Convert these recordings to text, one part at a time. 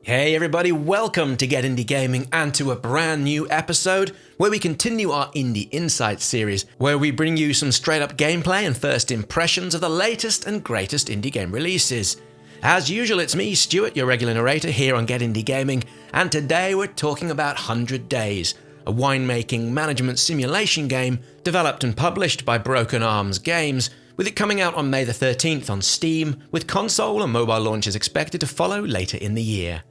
Hey everybody, welcome to Get Indie Gaming and to a brand new episode where we continue our Indie Insights series, where we bring you some straight up gameplay and first impressions of the latest and greatest indie game releases. As usual, it's me, Stuart, your regular narrator here on Get Indie Gaming, and today we're talking about 100 Days, a winemaking management simulation game developed and published by Broken Arms Games, with it coming out on May the 13th on Steam, with console and mobile launches expected to follow later in the year.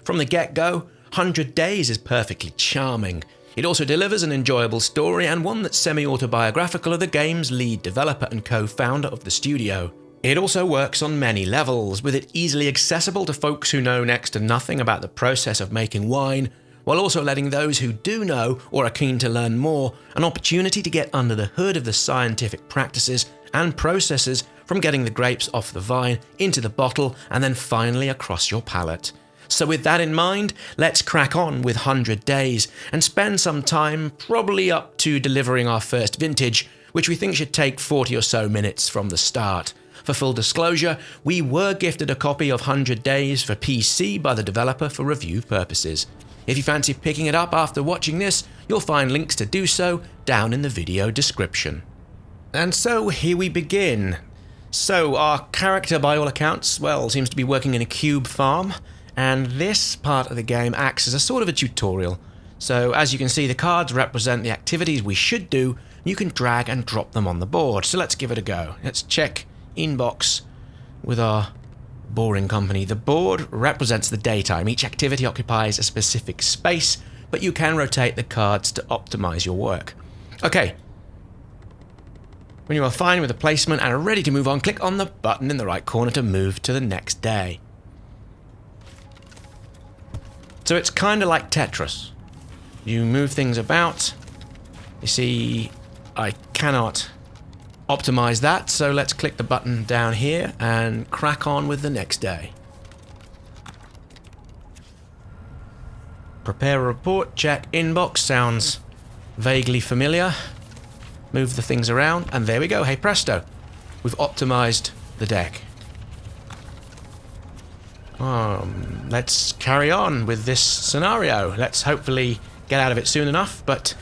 From the get-go, 100 Days is perfectly charming. It also delivers an enjoyable story and one that's semi-autobiographical of the game's lead developer and co-founder of the studio. It also works on many levels, with it easily accessible to folks who know next to nothing about the process of making wine, while also letting those who do know or are keen to learn more an opportunity to get under the hood of the scientific practices and processes from getting the grapes off the vine into the bottle and then finally across your palate. So with that in mind, let's crack on with 100 Days and spend some time probably up to delivering our first vintage, which we think should take 40 or so minutes from the start. For full disclosure, we were gifted a copy of 100 Days for PC by the developer for review purposes. If you fancy picking it up after watching this, you'll find links to do so down in the video description. And so here we begin. So our character, by all accounts, seems to be working in a cube farm. And this part of the game acts as a sort of a tutorial. So as you can see, the cards represent the activities we should do. You can drag and drop them on the board. So let's give it a go. Let's check inbox with our boring company. The board represents the daytime. Each activity occupies a specific space, but you can rotate the cards to optimize your work. Okay. When you are fine with the placement and are ready to move on, click on the button in the right corner to move to the next day. So it's kind of like Tetris. You move things about. You see, I cannot optimize that, so let's click the button down here and crack on with the next day. Prepare a report, check inbox, sounds vaguely familiar. Move the things around, and there we go, hey presto. We've optimized the deck. Let's carry on with this scenario. Let's hopefully get out of it soon enough, but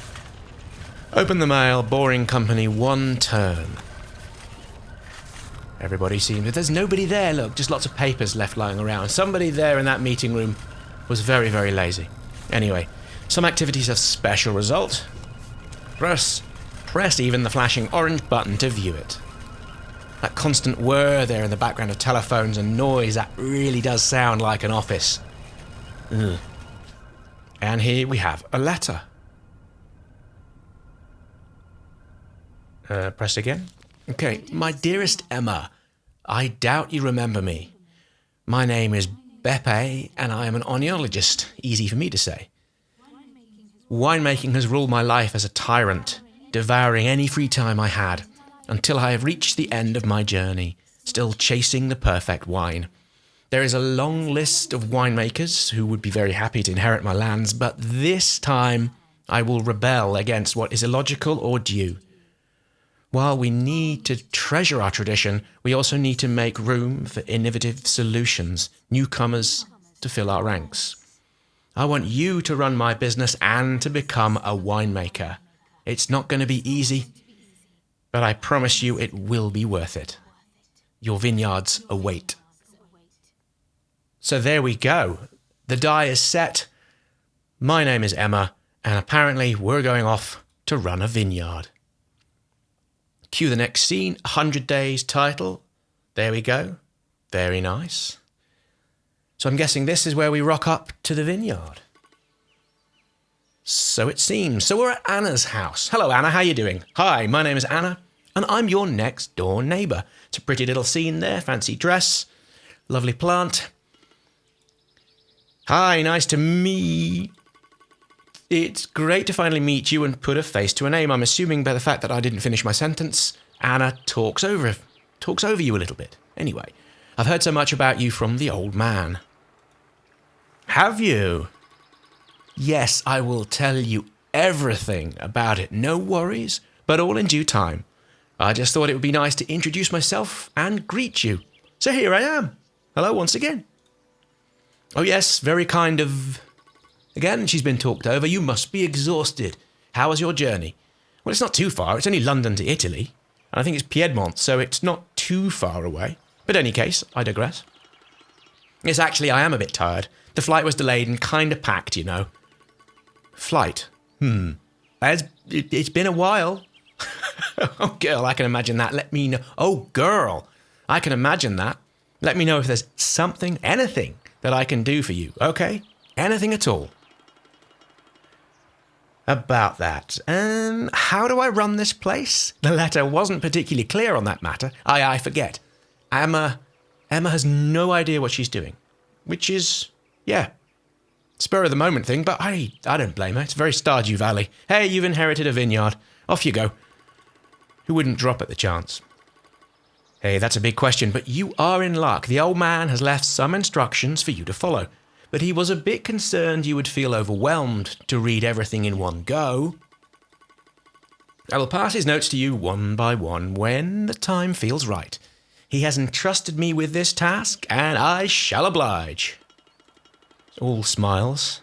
open the mail, boring company, one turn. Everybody seems... There's nobody there, look, just lots of papers left lying around. Somebody there in that meeting room was very, very lazy. Anyway, some activities have special results. Press even the flashing orange button to view it. That constant whir there in the background of telephones and noise, that really does sound like an office. Ugh. And here we have a letter. Press again. Okay, my dearest Emma, I doubt you remember me. My name is Beppe and I am an oenologist, easy for me to say. Winemaking has ruled my life as a tyrant, devouring any free time I had, until I have reached the end of my journey, still chasing the perfect wine. There is a long list of winemakers who would be very happy to inherit my lands, but this time I will rebel against what is illogical or due. While we need to treasure our tradition, we also need to make room for innovative solutions, newcomers to fill our ranks. I want you to run my business and to become a winemaker. It's not going to be easy, but I promise you it will be worth it. Your vineyards await. So there we go. The die is set. My name is Emma, and apparently we're going off to run a vineyard. Cue the next scene, 100 Days title. There we go. Very nice. So I'm guessing this is where we rock up to the vineyard. So it seems. So we're at Anna's house. Hello, Anna. How you doing? Hi, my name is Anna, and I'm your next door neighbour. It's a pretty little scene there. Fancy dress. Lovely plant. Hi, nice to meet. It's great to finally meet you and put a face to a name. I'm assuming by the fact that I didn't finish my sentence, Anna talks over you a little bit. Anyway, I've heard so much about you from the old man. Have you? Yes, I will tell you everything about it. No worries, but all in due time. I just thought it would be nice to introduce myself and greet you. So here I am. Hello once again. Oh yes, very kind of... Again, she's been talked over. You must be exhausted. How was your journey? Well, it's not too far. It's only London to Italy. And I think it's Piedmont, so it's not too far away. But in any case, I digress. Yes, actually, I am a bit tired. The flight was delayed and kind of packed, you know. Flight? It's been a while. Oh, girl, I can imagine that. Let me know. Oh, girl, I can imagine that. Let me know if there's something, anything that I can do for you, okay? Anything at all. About that. How do I run this place? The letter wasn't particularly clear on that matter. I forget. Emma has no idea what she's doing. Which is, spur of the moment thing, but I don't blame her. It's very Stardew Valley. Hey, you've inherited a vineyard. Off you go. Who wouldn't drop at the chance? Hey, that's a big question, but you are in luck. The old man has left some instructions for you to follow. But he was a bit concerned you would feel overwhelmed to read everything in one go. I will pass his notes to you one by one when the time feels right. He has entrusted me with this task, and I shall oblige. All smiles.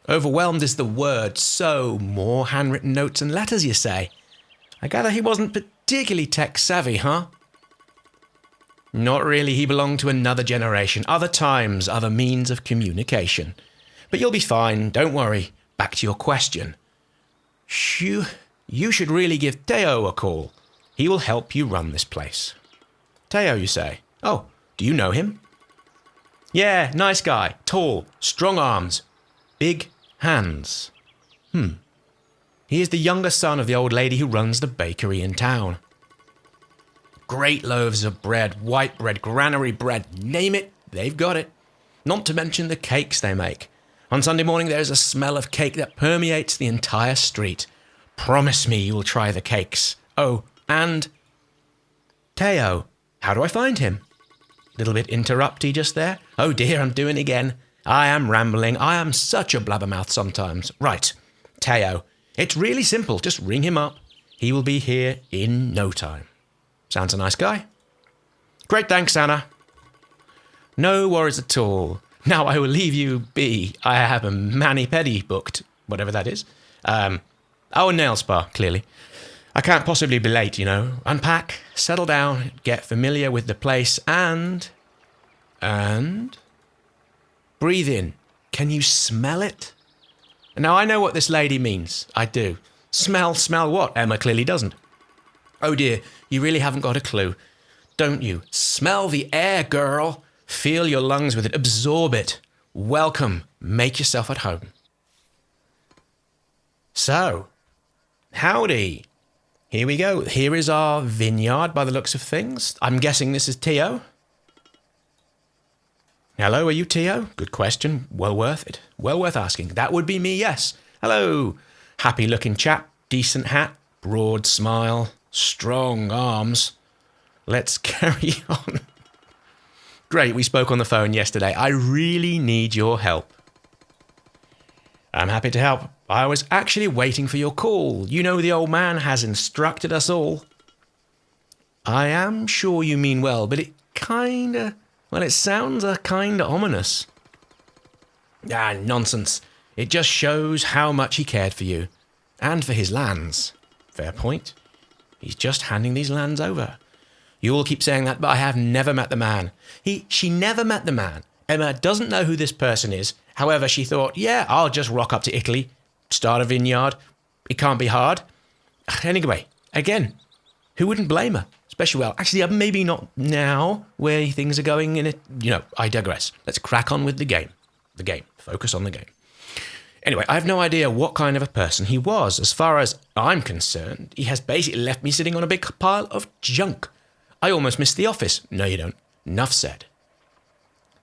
Overwhelmed is the word, so more handwritten notes and letters, you say? I gather he wasn't particularly tech-savvy, huh? Not really, he belonged to another generation, other times, other means of communication. But you'll be fine, don't worry. Back to your question. You should really give Theo a call. He will help you run this place. Theo, you say? Oh, do you know him? Yeah, nice guy, tall, strong arms, big hands. He is the younger son of the old lady who runs the bakery in town. Great loaves of bread, white bread, granary bread, name it, they've got it. Not to mention the cakes they make. On Sunday morning there is a smell of cake that permeates the entire street. Promise me you will try the cakes. Oh, and... Theo, how do I find him? Little bit interrupty just there. Oh dear, I'm doing it again. I am rambling. I am such a blabbermouth sometimes. Right, Theo. It's really simple. Just ring him up. He will be here in no time. Sounds a nice guy. Great, thanks, Anna. No worries at all. Now I will leave you be. I have a mani-pedi booked, whatever that is. A nail spa, clearly. I can't possibly be late, you know. Unpack, settle down, get familiar with the place, and... breathe in. Can you smell it? Now, I know what this lady means. I do. Smell what? Emma clearly doesn't. Oh dear, you really haven't got a clue. Don't you? Smell the air, girl. Feel your lungs with it. Absorb it. Welcome. Make yourself at home. So, howdy. Here we go. Here is our vineyard by the looks of things. I'm guessing this is Theo. Hello, are you Theo? Good question. Well worth it. Well worth asking. That would be me, yes. Hello. Happy-looking chap. Decent hat. Broad smile. Strong arms. Let's carry on. Great, we spoke on the phone yesterday. I really need your help. I'm happy to help. I was actually waiting for your call. You know the old man has instructed us all. I am sure you mean well, but it sounds a kinda ominous. Ah, nonsense. It just shows how much he cared for you. And for his lands. Fair point. He's just handing these lands over. You all keep saying that, but I have never met the man. She never met the man. Emma doesn't know who this person is. However, she thought, yeah, I'll just rock up to Italy, start a vineyard. It can't be hard. Anyway, again, who wouldn't blame her? Especially, well, actually, maybe not now, where things are going in it. You know, I digress. Let's crack on with the game. The game. Focus on the game. Anyway, I have no idea what kind of a person he was. As far as I'm concerned, he has basically left me sitting on a big pile of junk. I almost missed the office. No, you don't. Enough said.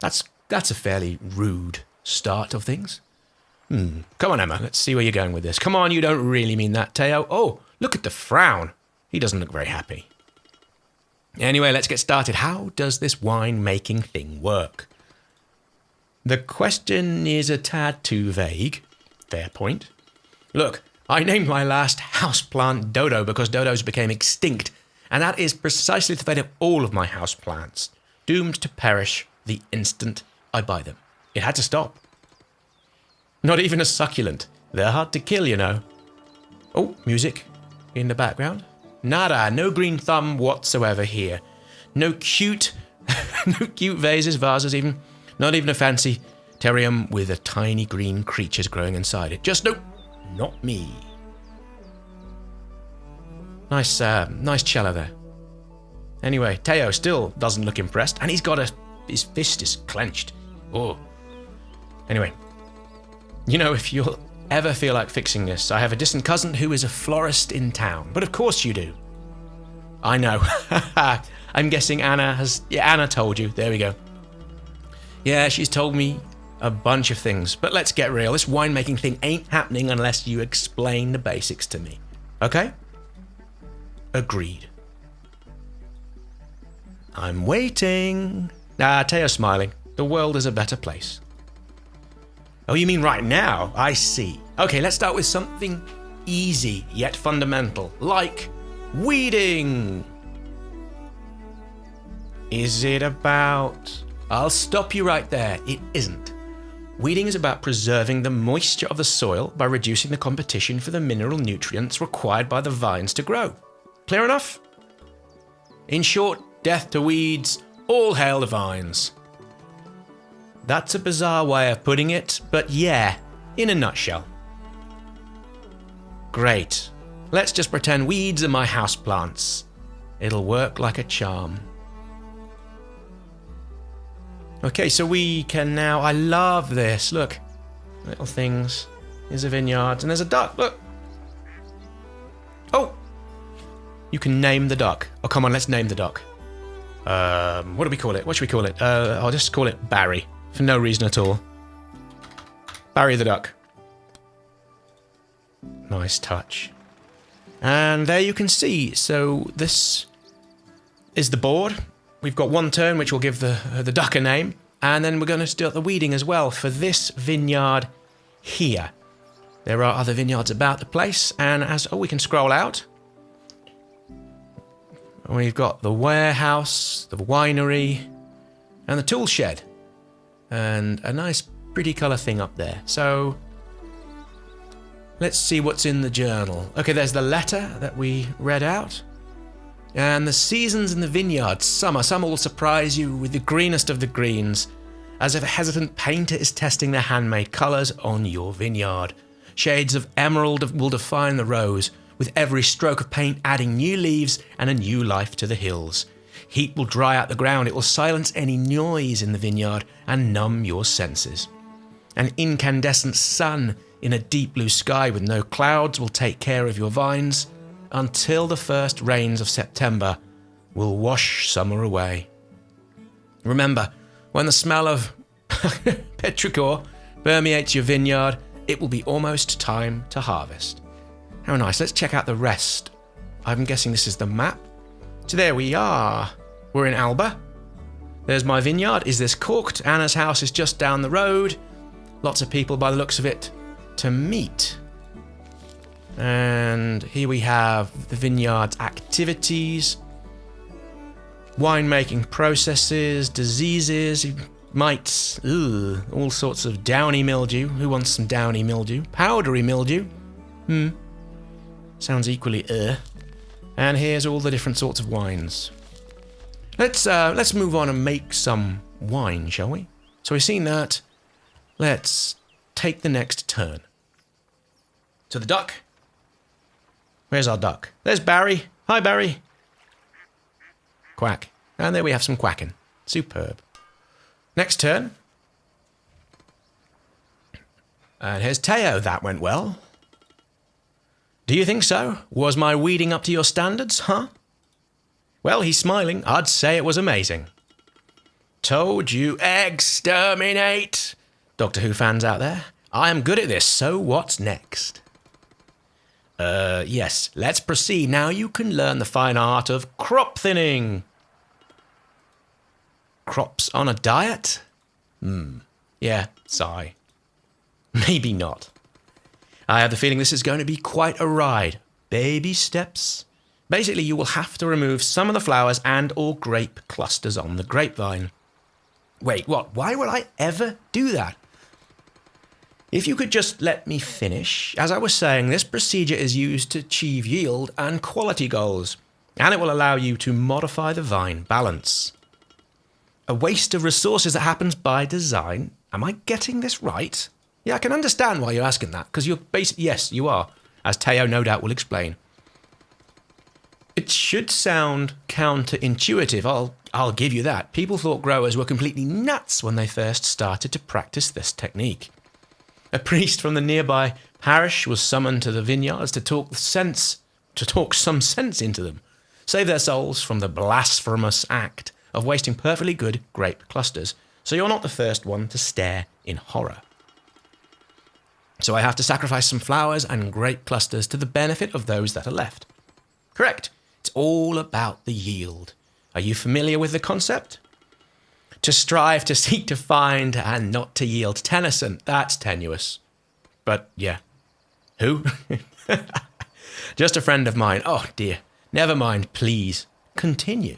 That's a fairly rude start of things. Come on, Emma. Let's see where you're going with this. Come on, you don't really mean that, Theo. Oh, look at the frown. He doesn't look very happy. Anyway, let's get started. How does this wine-making thing work? The question is a tad too vague. Fair point. Look, I named my last houseplant Dodo because dodos became extinct, and that is precisely the fate of all of my houseplants, doomed to perish the instant I buy them. It had to stop. Not even a succulent. They're hard to kill, you know. Oh, music in the background. Nada, no green thumb whatsoever here. No cute vases even. Not even a fancy terrarium with a tiny green creatures growing inside it. Just nope, not me. Nice cello there. Anyway, Teo still doesn't look impressed, and his fist is clenched. Oh. Anyway, you know, if you'll ever feel like fixing this, I have a distant cousin who is a florist in town. But of course you do. I know. I'm guessing Anna told you. There we go. Yeah, she's told me a bunch of things. But let's get real. This winemaking thing ain't happening unless you explain the basics to me. Okay? Agreed. I'm waiting. Teo's smiling. The world is a better place. Oh, you mean right now? I see. Okay, let's start with something easy yet fundamental, like weeding. Is it about... I'll stop you right there. It isn't. Weeding is about preserving the moisture of the soil by reducing the competition for the mineral nutrients required by the vines to grow. Clear enough? In short, death to weeds, all hail the vines. That's a bizarre way of putting it, but yeah, in a nutshell. Great. Let's just pretend weeds are my houseplants. It'll work like a charm. Okay, so we can now... I love this. Look. Little things. Here's a vineyard, and there's a duck. Look. Oh! You can name the duck. Oh, come on, let's name the duck. What do we call it? What should we call it? I'll just call it Barry. For no reason at all. Barry the duck. Nice touch. And there you can see. So this is the board. We've got one turn, which will give the duck a name. And then we're going to start the weeding as well for this vineyard here. There are other vineyards about the place. And we can scroll out. We've got the warehouse, the winery, and the tool shed. And a nice pretty colour thing up there. So let's see what's in the journal. Okay, there's the letter that we read out. And the seasons in the vineyard, summer. Summer will surprise you with the greenest of the greens, as if a hesitant painter is testing their handmade colours on your vineyard. Shades of emerald will define the rose, with every stroke of paint adding new leaves and a new life to the hills. Heat will dry out the ground, it will silence any noise in the vineyard and numb your senses. An incandescent sun in a deep blue sky with no clouds will take care of your vines until the first rains of September will wash summer away. Remember, when the smell of petrichor permeates your vineyard, it will be almost time to harvest. How nice. Let's check out the rest. I'm guessing this is the map. So there we are. We're in Alba. There's my vineyard. Is this corked? Anna's house is just down the road. Lots of people by the looks of it to meet. And here we have the vineyard's activities, winemaking processes, diseases, mites, all sorts of downy mildew. Who wants some downy mildew? Powdery mildew. Sounds equally And here's all the different sorts of wines. Let's move on and make some wine, shall we? So we've seen that. Let's take the next turn. To the duck. Where's our duck? There's Barry. Hi, Barry. Quack. And there we have some quacking. Superb. Next turn. And here's Teo. That went well. Do you think so? Was my weeding up to your standards, huh? Well, he's smiling. I'd say it was amazing. Told you, exterminate! Doctor Who fans out there, I am good at this, so what's next? Yes, let's proceed. Now you can learn the fine art of crop thinning. Crops on a diet? Yeah, sigh. Maybe not. I have the feeling this is going to be quite a ride. Baby steps. Basically, you will have to remove some of the flowers and or grape clusters on the grapevine. Wait, what? Why would I ever do that? If you could just let me finish. As I was saying, this procedure is used to achieve yield and quality goals, and it will allow you to modify the vine balance. A waste of resources that happens by design. Am I getting this right? Yeah, I can understand why you're asking that, because you're basically, yes, you are, as Teo no doubt will explain. It should sound counterintuitive, I'll give you that. People thought growers were completely nuts when they first started to practice this technique. A priest from the nearby parish was summoned to the vineyards to talk some sense into them, save their souls from the blasphemous act of wasting perfectly good grape clusters, so you're not the first one to stare in horror. So I have to sacrifice some flowers and grape clusters to the benefit of those that are left. Correct. It's all about the yield. Are you familiar with the concept? To strive, to seek, to find, and not to yield. Tennyson, that's tenuous. But yeah. Who? Just a friend of mine. Oh dear. Never mind, please. Continue.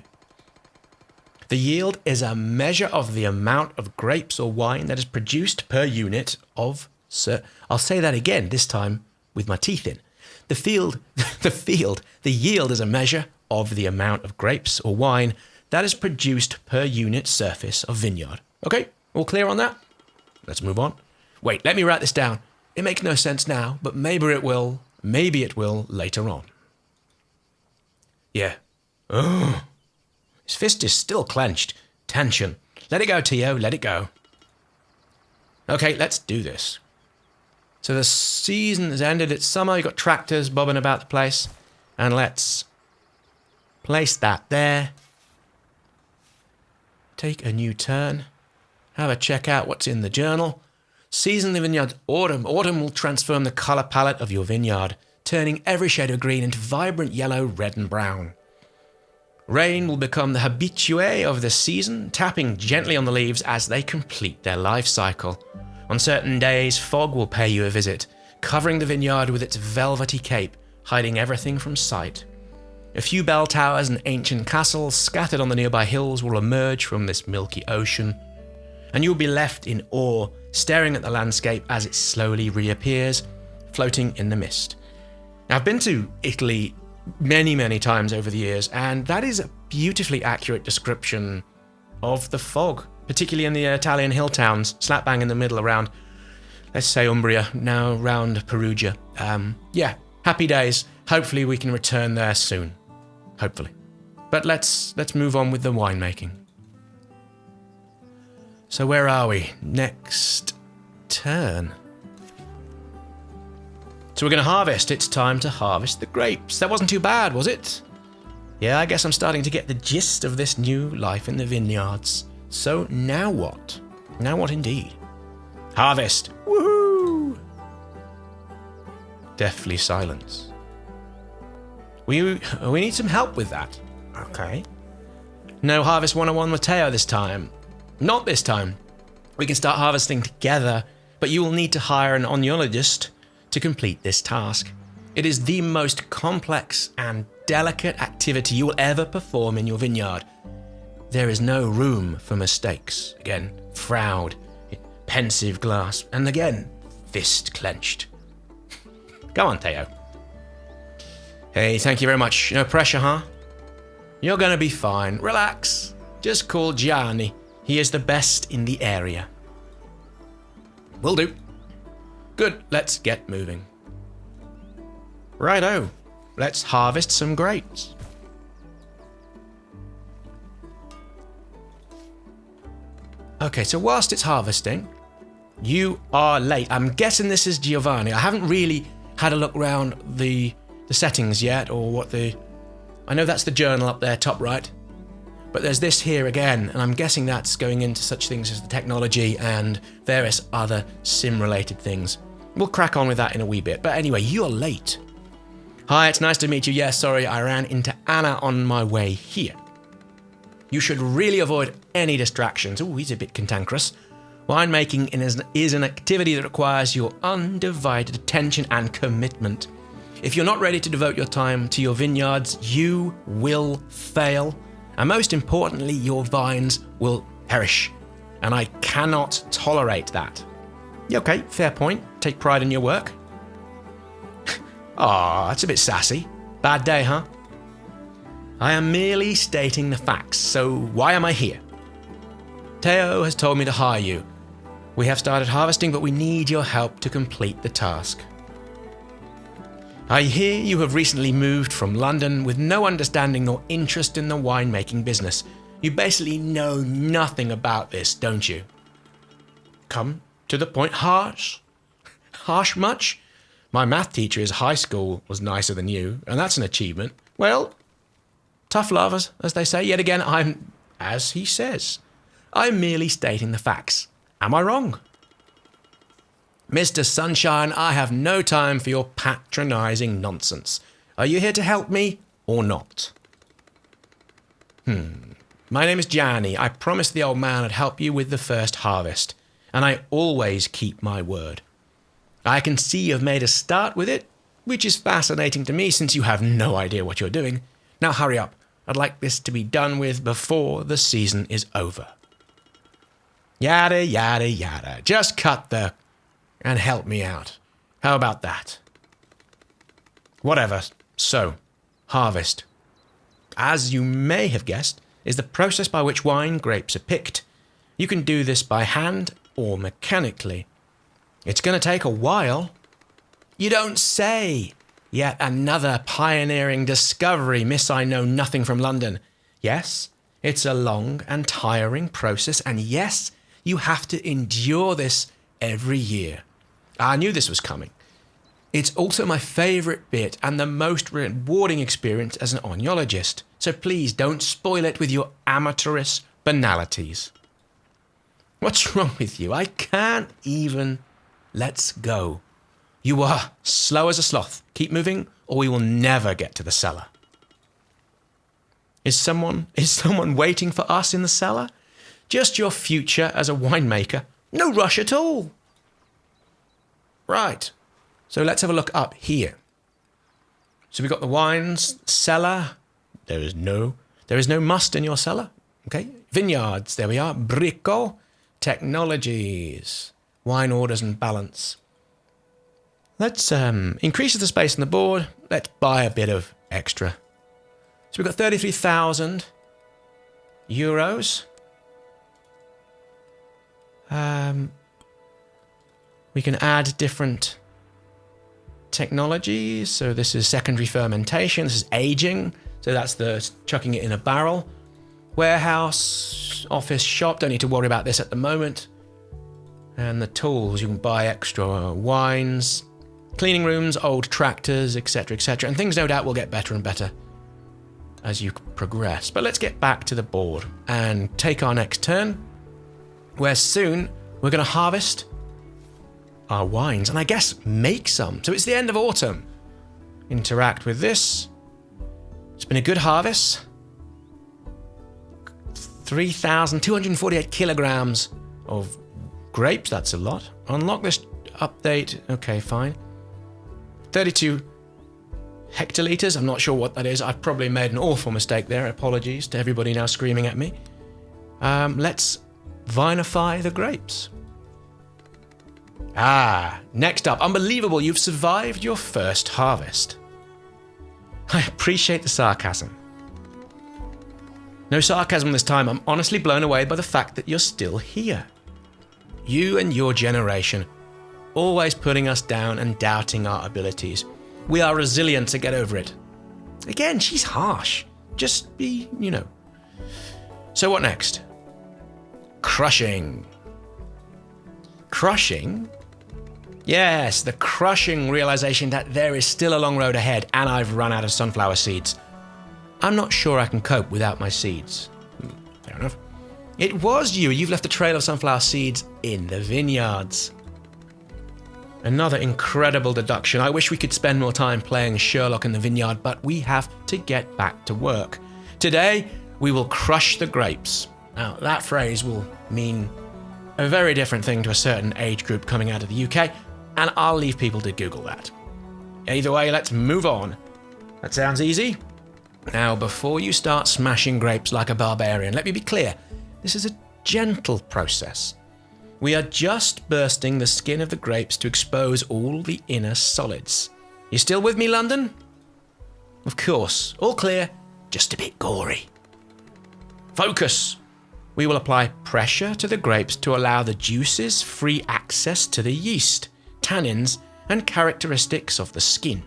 The yield is a measure of the amount of grapes or wine that is produced per unit of... I'll say that again, this time with my teeth in. The yield is a measure of the amount of grapes or wine that is produced per unit surface of vineyard. Okay, all clear on that? Let's move on. Wait, let me write this down. It makes no sense now, but maybe it will later on. Yeah. Oh. His fist is still clenched. Tension. Let it go, Tio, let it go. Okay, let's do this. So the season has ended, it's summer, you've got tractors bobbing about the place. And let's place that there. Take a new turn. Have a check out what's in the journal. Season the vineyard autumn. Autumn will transform the colour palette of your vineyard, turning every shade of green into vibrant yellow, red and brown. Rain will become the habitué of the season, tapping gently on the leaves as they complete their life cycle. On certain days, fog will pay you a visit, covering the vineyard with its velvety cape, hiding everything from sight. A few bell towers and ancient castles scattered on the nearby hills will emerge from this milky ocean, and you'll be left in awe, staring at the landscape as it slowly reappears, floating in the mist. Now, I've been to Italy many times over the years, and that is a beautifully accurate description of the fog, particularly in the Italian hill towns, slap bang in the middle around, let's say Umbria, now around Perugia. Yeah, happy days. Hopefully we can return there soon. Hopefully. But let's move on with the winemaking. So where are we? Next turn. So we're going to harvest. It's time to harvest the grapes. That wasn't too bad, was it? Yeah, I guess I'm starting to get the gist of this new life in the vineyards. So now what? Now what indeed? Harvest! Woohoo! Deathly silence. We need some help with that. Okay. No Harvest 101 Matteo this time. Not this time. We can start harvesting together, but you will need to hire an oenologist to complete this task. It is the most complex and delicate activity you will ever perform in your vineyard. There is no room for mistakes. Again, frowned, pensive glass, and again, fist clenched. Go on, Teo. Hey, thank you very much. No pressure, huh? You're gonna be fine. Relax. Just call Gianni. He is the best in the area. Will do. Good, let's get moving. Righto, let's harvest some grapes. Okay, so whilst it's harvesting, you are late. I'm guessing this is Giovanni. I haven't really had a look around the settings yet, or what I know that's the journal up there, top right. But there's this here again, and I'm guessing that's going into such things as the technology and various other sim-related things. We'll crack on with that in a wee bit. But anyway, you're late. Hi, it's nice to meet you. Yeah, sorry, I ran into Anna on my way here. You should really avoid any distractions. Oh, he's a bit cantankerous. Winemaking is an activity that requires your undivided attention and commitment. If you're not ready to devote your time to your vineyards, you will fail. And most importantly, your vines will perish. and I cannot tolerate that. Yeah, okay, fair point. Take pride in your work. Ah, that's a bit sassy. Bad day, huh? I am merely stating the facts, so why am I here? Teo has told me to hire you. We have started harvesting, but we need your help to complete the task. I hear you have recently moved from London with no understanding nor interest in the winemaking business. You basically know nothing about this, don't you? Come to the point. Harsh? Harsh much? My math teacher in high school was nicer than you, and that's an achievement. Well, tough love, as they say. Yet again, I'm, as he says, I'm merely stating the facts. Am I wrong? Mr. Sunshine, I have no time for your patronizing nonsense. Are you here to help me or not? My name is Gianni. I promised the old man I'd help you with the first harvest, and I always keep my word. I can see you've made a start with it, which is fascinating to me since you have no idea what you're doing. Now hurry up. I'd like this to be done with before the season is over. Yada, yada, yada. Just cut the... and help me out. How about that? Whatever. So, harvest. As you may have guessed, is the process by which wine grapes are picked. You can do this by hand or mechanically. It's going to take a while. You don't say. Yet another pioneering discovery, miss. I know nothing from London. Yes, it's a long and tiring process, and yes, you have to endure this every year. I knew this was coming. It's also my favourite bit and the most rewarding experience as an oenologist, so please don't spoil it with your amateurish banalities. What's wrong with you? I can't even... Let's go. You are slow as a sloth. Keep moving, or we will never get to the cellar. Is someone waiting for us in the cellar? Just your future as a winemaker. No rush at all. Right. So let's have a look up here. So we've got the wines, cellar. There is no must in your cellar. Okay. Vineyards. There we are. Bricot. Technologies. Wine orders and balance. Let's increase the space on the board. Let's buy a bit of extra. So we've got 33,000 euros. We can add different technologies. So this is secondary fermentation. This is aging. So that's the chucking it in a barrel. Warehouse, office, shop. Don't need to worry about this at the moment. And the tools, you can buy extra wines, cleaning rooms, old tractors, etc., etc. And things no doubt will get better and better as you progress. But let's get back to the board and take our next turn, where soon we're going to harvest our wines and I guess make some. So it's the end of autumn. Interact with this. It's been a good harvest. 3,248 kilograms of grapes. That's a lot. Unlock this update. Okay, fine. 32 hectoliters. I'm not sure what that is. I've probably made an awful mistake there. Apologies to everybody now screaming at me. Let's vinify the grapes. Next up. Unbelievable. You've survived your first harvest. I appreciate the sarcasm. No sarcasm this time. I'm honestly blown away by the fact that you're still here. You and your generation, always putting us down and doubting our abilities. We are resilient, to get over it. Again, she's harsh. Just be, So what next? Crushing. Crushing? Yes, the crushing realization that there is still a long road ahead and I've run out of sunflower seeds. I'm not sure I can cope without my seeds. Fair enough. It was you. You've left a trail of sunflower seeds in the vineyards. Another incredible deduction. I wish we could spend more time playing Sherlock in the vineyard, but we have to get back to work. Today, we will crush the grapes. Now, that phrase will mean a very different thing to a certain age group coming out of the UK, and I'll leave people to Google that. Either way, let's move on. That sounds easy. Now, before you start smashing grapes like a barbarian, let me be clear. This is a gentle process. We are just bursting the skin of the grapes to expose all the inner solids. You still with me, London? Of course, all clear, just a bit gory. Focus! We will apply pressure to the grapes to allow the juices free access to the yeast, tannins, and characteristics of the skin.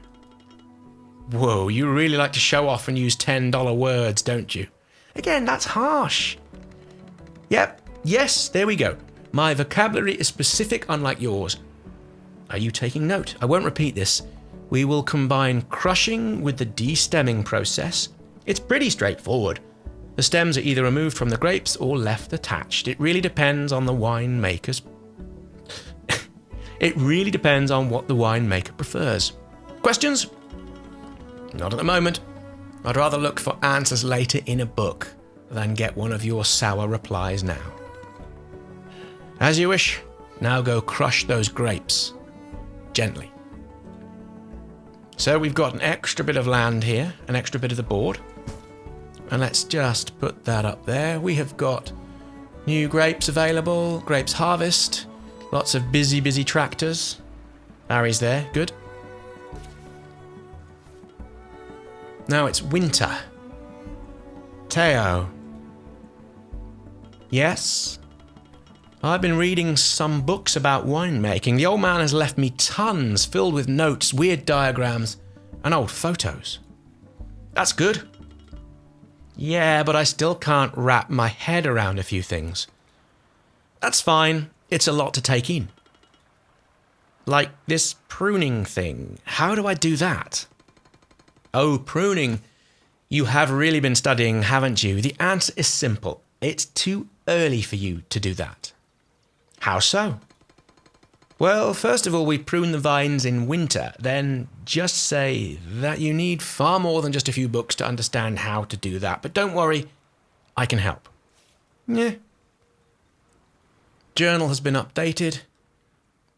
Whoa, you really like to show off and use $10 words, don't you? Again, that's harsh. Yep, yes, there we go. My vocabulary is specific, unlike yours. Are you taking note? I won't repeat this. We will combine crushing with the de-stemming process. It's pretty straightforward. The stems are either removed from the grapes or left attached. It really depends on the winemaker's... It really depends on what the winemaker prefers. Questions? Not at the moment. I'd rather look for answers later in a book than get one of your sour replies now. As you wish. Now go crush those grapes. Gently. So we've got an extra bit of land here, an extra bit of the board. And let's just put that up there. We have got new grapes available, grapes harvest, lots of busy tractors. Barry's there, good. Now it's winter. Teo. Yes? I've been reading some books about winemaking. The old man has left me tons filled with notes, weird diagrams, and old photos. That's good. Yeah, but I still can't wrap my head around a few things. That's fine. It's a lot to take in. Like this pruning thing. How do I do that? Oh, pruning. You have really been studying, haven't you? The answer is simple. It's too early for you to do that. How so? Well, first of all, we prune the vines in winter. Then just say that you need far more than just a few books to understand how to do that. But don't worry, I can help. Yeah. Journal has been updated.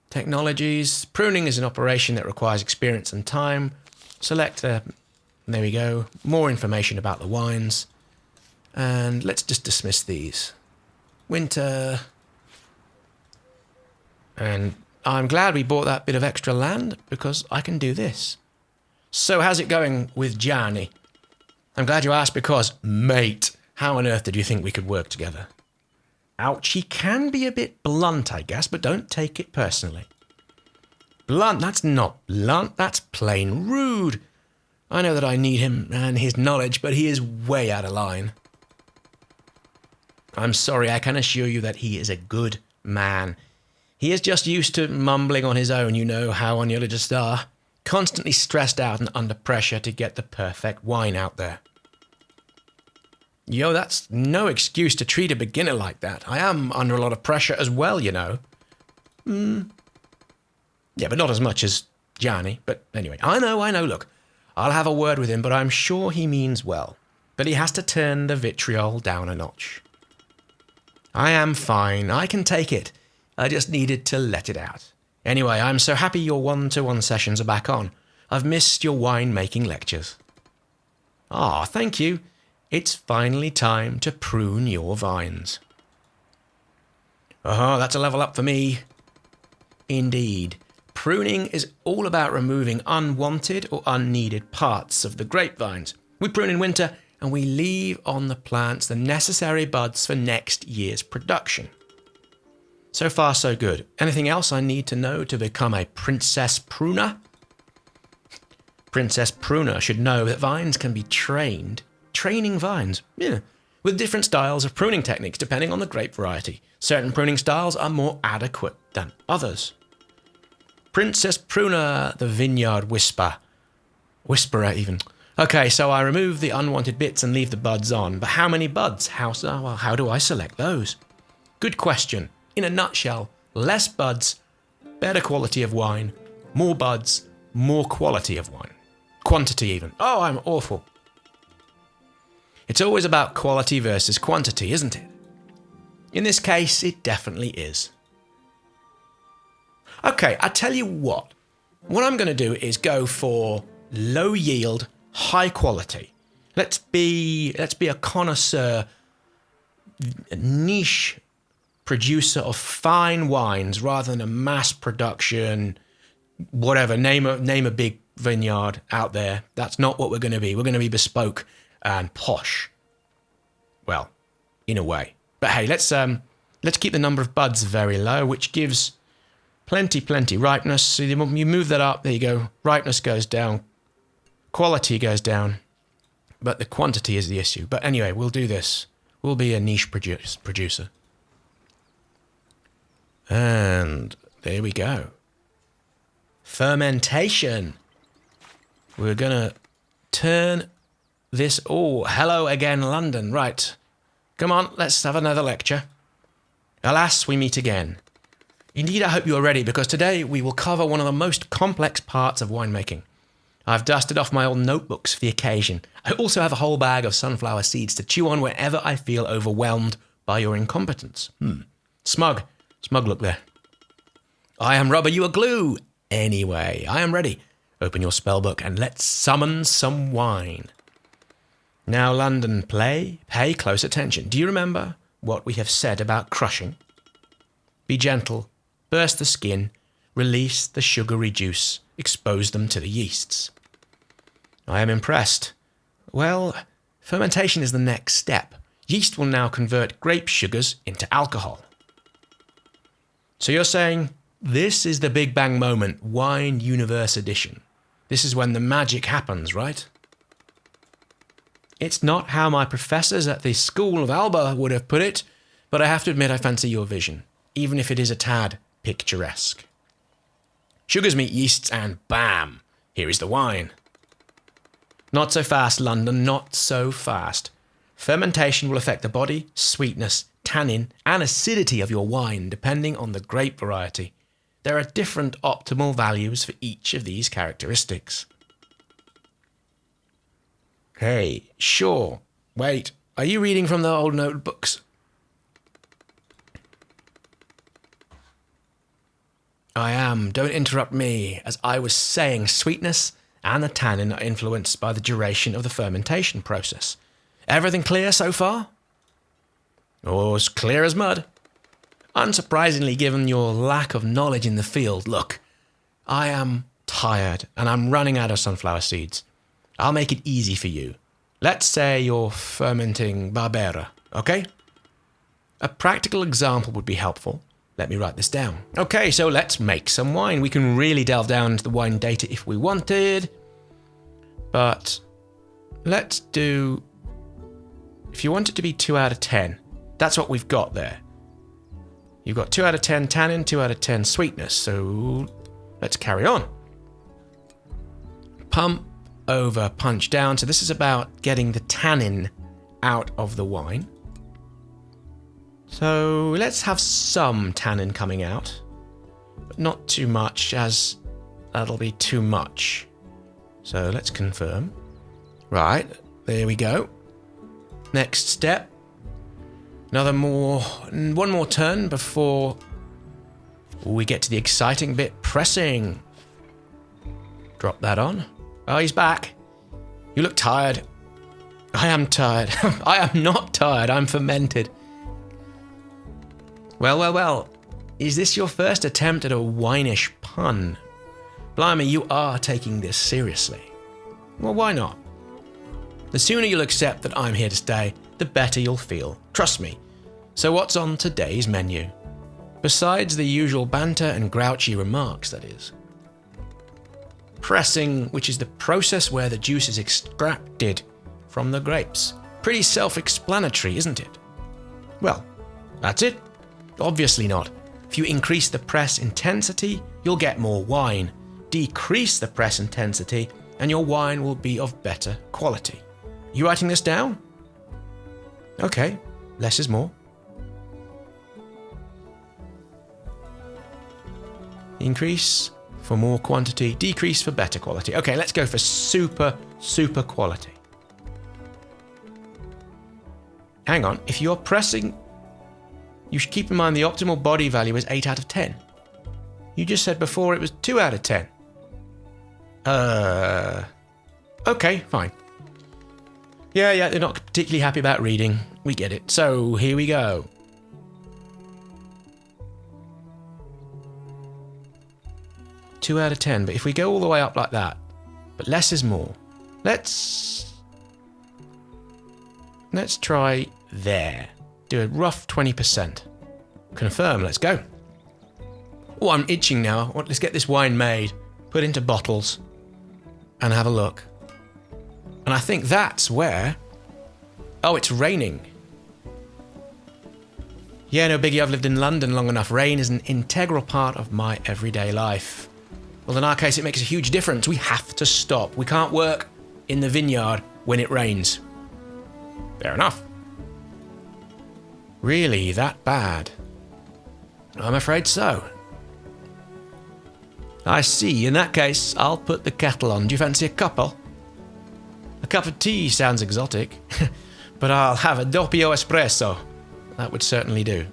Technologies. Pruning is an operation that requires experience and time. Select the... There we go. More information about the wines. And let's just dismiss these. Winter. And I'm glad we bought that bit of extra land because I can do this. So how's it going with Gianni? I'm glad you asked because, mate, how on earth did you think we could work together? Ouch, he can be a bit blunt, I guess, but don't take it personally. Blunt? That's not blunt, that's plain rude. I know that I need him and his knowledge, but he is way out of line. I'm sorry, I can assure you that he is a good man. He is just used to mumbling on his own, you know how oenologists are. Constantly stressed out and under pressure to get the perfect wine out there. Yo, that's no excuse to treat a beginner like that. I am under a lot of pressure as well, you know. Yeah, but not as much as Gianni. But anyway, I know, look. I'll have a word with him, but I'm sure he means well. But he has to turn the vitriol down a notch. I am fine. I can take it. I just needed to let it out. Anyway, I'm so happy your one-to-one sessions are back on. I've missed your winemaking lectures. Ah, thank you. It's finally time to prune your vines. Oh, that's a level up for me. Indeed. Pruning is all about removing unwanted or unneeded parts of the grapevines. We prune in winter and we leave on the plants the necessary buds for next year's production. So far, so good. Anything else I need to know to become a princess pruner? Princess pruner should know that vines can be trained. Training vines, yeah, with different styles of pruning techniques depending on the grape variety. Certain pruning styles are more adequate than others. Princess pruner, the vineyard whisperer even. Okay, so I remove the unwanted bits and leave the buds on. But how many buds? How do I select those? Good question. In a nutshell, less buds, better quality of wine. More buds, more quality of wine. Quantity even. Oh, I'm awful. It's always about quality versus quantity, isn't it? In this case, it definitely is. Okay, I tell you what. What I'm going to do is go for low yield, high quality. Let's be a connoisseur, niche producer of fine wines rather than a mass production, whatever, name a big vineyard out there. That's not what we're going to be. We're going to be bespoke and posh. Well, in a way. But hey, let's keep the number of buds very low, which gives plenty ripeness. So you move that up, there you go. Ripeness goes down, quality goes down, but the quantity is the issue. But anyway, we'll do this. We'll be a niche producer. And there we go. Fermentation. We're going to turn this... Oh, hello again, London. Right. Come on, let's have another lecture. Alas, we meet again. Indeed, I hope you are ready, because today we will cover one of the most complex parts of winemaking. I've dusted off my old notebooks for the occasion. I also have a whole bag of sunflower seeds to chew on whenever I feel overwhelmed by your incompetence. Smug look there. I am rubber, you are glue. Anyway, I am ready. Open your spellbook and let's summon some wine. Now, London, pay close attention. Do you remember what we have said about crushing? Be gentle, burst the skin, release the sugary juice, expose them to the yeasts. I am impressed. Well, fermentation is the next step. Yeast will now convert grape sugars into alcohol. So you're saying this is the Big Bang moment, Wine Universe Edition. This is when the magic happens, right? It's not how my professors at the School of Alba would have put it, but I have to admit I fancy your vision, even if it is a tad picturesque. Sugars meet yeasts and bam, here is the wine. Not so fast, London, not so fast. Fermentation will affect the body, sweetness, tannin, and acidity of your wine, depending on the grape variety. There are different optimal values for each of these characteristics. Hey, sure. Wait, are you reading from the old notebooks? I am. Don't interrupt me. As I was saying, sweetness and the tannin are influenced by the duration of the fermentation process. Everything clear so far? Oh, as clear as mud. Unsurprisingly, given your lack of knowledge in the field, look, I am tired and I'm running out of sunflower seeds. I'll make it easy for you. Let's say you're fermenting Barbera, okay? A practical example would be helpful. Let me write this down. Okay, so let's make some wine. We can really delve down into the wine data if we wanted. But let's do... If you want it to be 2 out of 10, that's what we've got there. You've got 2 out of 10 tannin, 2 out of 10 sweetness. So let's carry on. Pump over, punch down. So this is about getting the tannin out of the wine. So let's have some tannin coming out, but not too much, as that'll be too much. So let's confirm. Right, there we go. Next step. One more turn before we get to the exciting bit, pressing. Drop that on. Oh, he's back. You look tired. I am tired. I am not tired. I'm fermented. Well. Is this your first attempt at a wine-ish pun? Blimey, you are taking this seriously. Well, why not? The sooner you'll accept that I'm here to stay, the better you'll feel. Trust me. So what's on today's menu? Besides the usual banter and grouchy remarks, that is. Pressing, which is the process where the juice is extracted from the grapes. Pretty self-explanatory, isn't it? Well, that's it. Obviously not. If you increase the press intensity, you'll get more wine. Decrease the press intensity, and your wine will be of better quality. You writing this down? Okay, less is more. Increase for more quantity, decrease for better quality. Okay, let's go for super quality. Hang on, if you're pressing, you should keep in mind the optimal body value is 8 out of 10. You just said before it was 2 out of 10. Okay, fine. Yeah, they're not particularly happy about reading. We get it. So, here we go. 2 out of 10. But if we go all the way up like that, but less is more. Let's try there. Do a rough 20%. Confirm, let's go. Oh, I'm itching now. Let's get this wine made, put into bottles, and have a look. And I think that's where... Oh, it's raining. Yeah, no biggie, I've lived in London long enough. Rain is an integral part of my everyday life. Well, in our case, it makes a huge difference. We have to stop. We can't work in the vineyard when it rains. Fair enough. Really, that bad? I'm afraid so. I see. In that case, I'll put the kettle on. Do you fancy a couple? A cup of tea sounds exotic, but I'll have a doppio espresso. That would certainly do.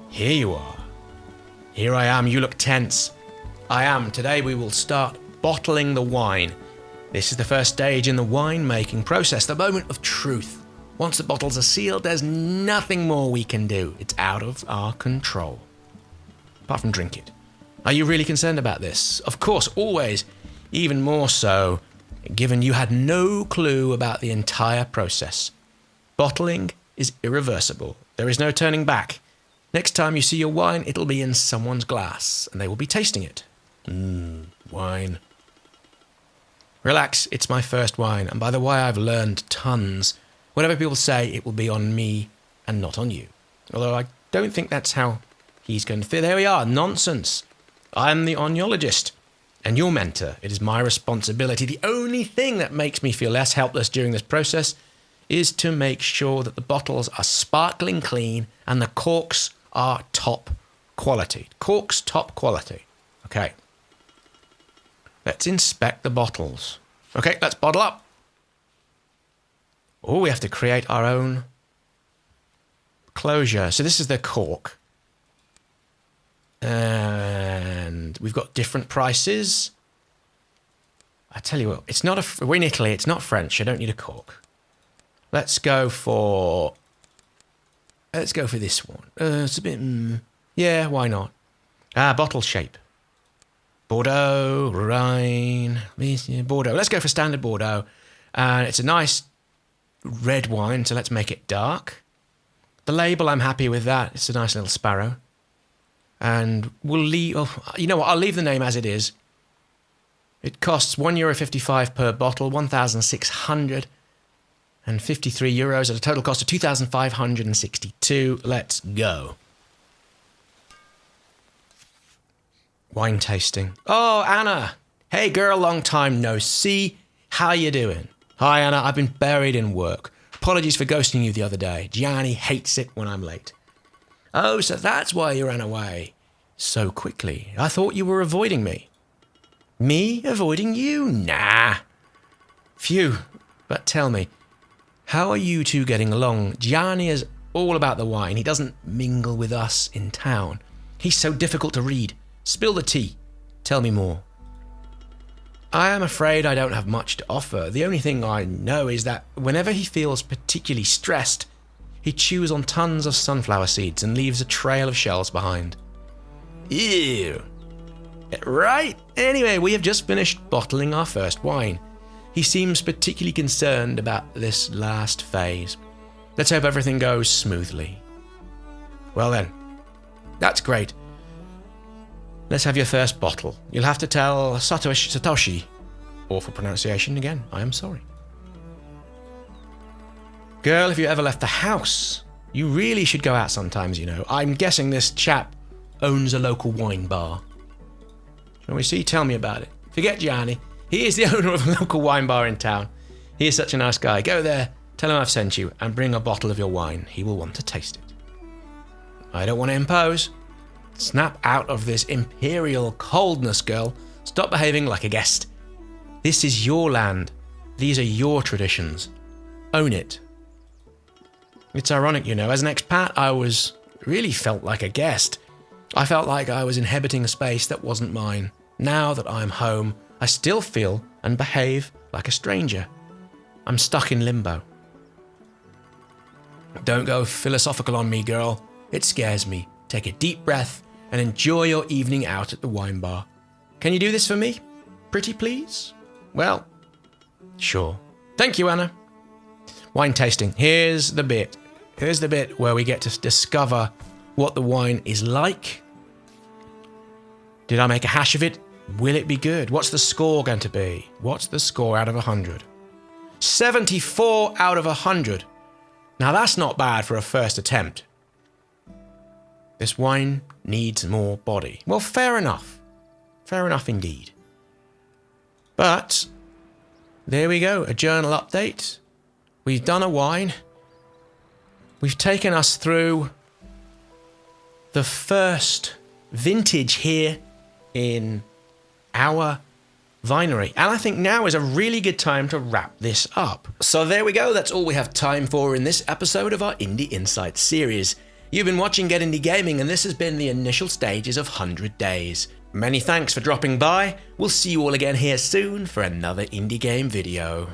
Here you are. Here I am. You look tense. I am. Today we will start bottling the wine. This is the first stage in the winemaking process, the moment of truth. Once the bottles are sealed, there's nothing more we can do. It's out of our control. Apart from drink it. Are you really concerned about this? Of course, always. Even more so, given you had no clue about the entire process. Bottling is irreversible. There is no turning back. Next time you see your wine, it'll be in someone's glass, and they will be tasting it. Wine. Relax, it's my first wine, and by the way, I've learned tons. Whatever people say, it will be on me and not on you. Although I don't think that's how he's going to fit. There we are, nonsense. I'm the oenologist and your mentor. It is my responsibility. The only thing that makes me feel less helpless during this process is to make sure that the bottles are sparkling clean and the corks are top quality. Corks top quality. Okay. Let's inspect the bottles. Okay, let's bottle up. Oh, we have to create our own closure. So this is the cork. And we've got different prices. I tell you what, it's not we're in Italy, it's not French. I don't need a cork. Let's go for this one. It's a bit, yeah, why not? Bottle shape. Bordeaux, Rhine, Bordeaux. Let's go for standard Bordeaux. And it's a nice red wine, so let's make it dark. The label, I'm happy with that. It's a nice little sparrow. And we'll leave, you know what, I'll leave the name as it is. It costs €1.55 per bottle, 1,653 euros at a total cost of 2,562. Let's go. Wine tasting. Oh, Anna. Hey, girl, long time no see. How you doing? Hi, Anna. I've been buried in work. Apologies for ghosting you the other day. Gianni hates it when I'm late. Oh, so that's why you ran away so quickly. I thought you were avoiding me. Me avoiding you? Nah. Phew. But tell me, how are you two getting along? Gianni is all about the wine. He doesn't mingle with us in town. He's so difficult to read. Spill the tea. Tell me more. I am afraid I don't have much to offer. The only thing I know is that whenever he feels particularly stressed, he chews on tons of sunflower seeds and leaves a trail of shells behind. Ew. Right? Anyway, we have just finished bottling our first wine. He seems particularly concerned about this last phase. Let's hope everything goes smoothly. Well then, that's great. Let's have your first bottle. You'll have to tell Satoshi. Awful pronunciation again. I am sorry. Girl, if you ever left the house, you really should go out sometimes, you know. I'm guessing this chap owns a local wine bar. Shall we see? Tell me about it. Forget Gianni. He is the owner of a local wine bar in town. He is such a nice guy. Go there, tell him I've sent you, and bring a bottle of your wine. He will want to taste it. I don't want to impose. Snap out of this imperial coldness, girl. Stop behaving like a guest. This is your land. These are your traditions. Own it. It's ironic, you know. As an expat, I really felt like a guest. I felt like I was inhabiting a space that wasn't mine. Now that I'm home, I still feel and behave like a stranger. I'm stuck in limbo. Don't go philosophical on me, girl. It scares me. take a deep breath, and enjoy your evening out at the wine bar. Can you do this for me? Pretty please? Well, sure. Thank you, Anna. Wine tasting. Here's the bit. Here's the bit where we get to discover what the wine is like. Did I make a hash of it? Will it be good? What's the score going to be? What's the score out of 100? 74 out of 100. Now that's not bad for a first attempt. This wine needs more body. Well, fair enough. Fair enough indeed. But there we go, a journal update. We've done a wine. We've taken us through the first vintage here in our winery. And I think now is a really good time to wrap this up. So there we go, that's all we have time for in this episode of our Indie Insights series. You've been watching Get Indie Gaming, and this has been the initial stages of 100 Days. Many thanks for dropping by. We'll see you all again here soon for another indie game video.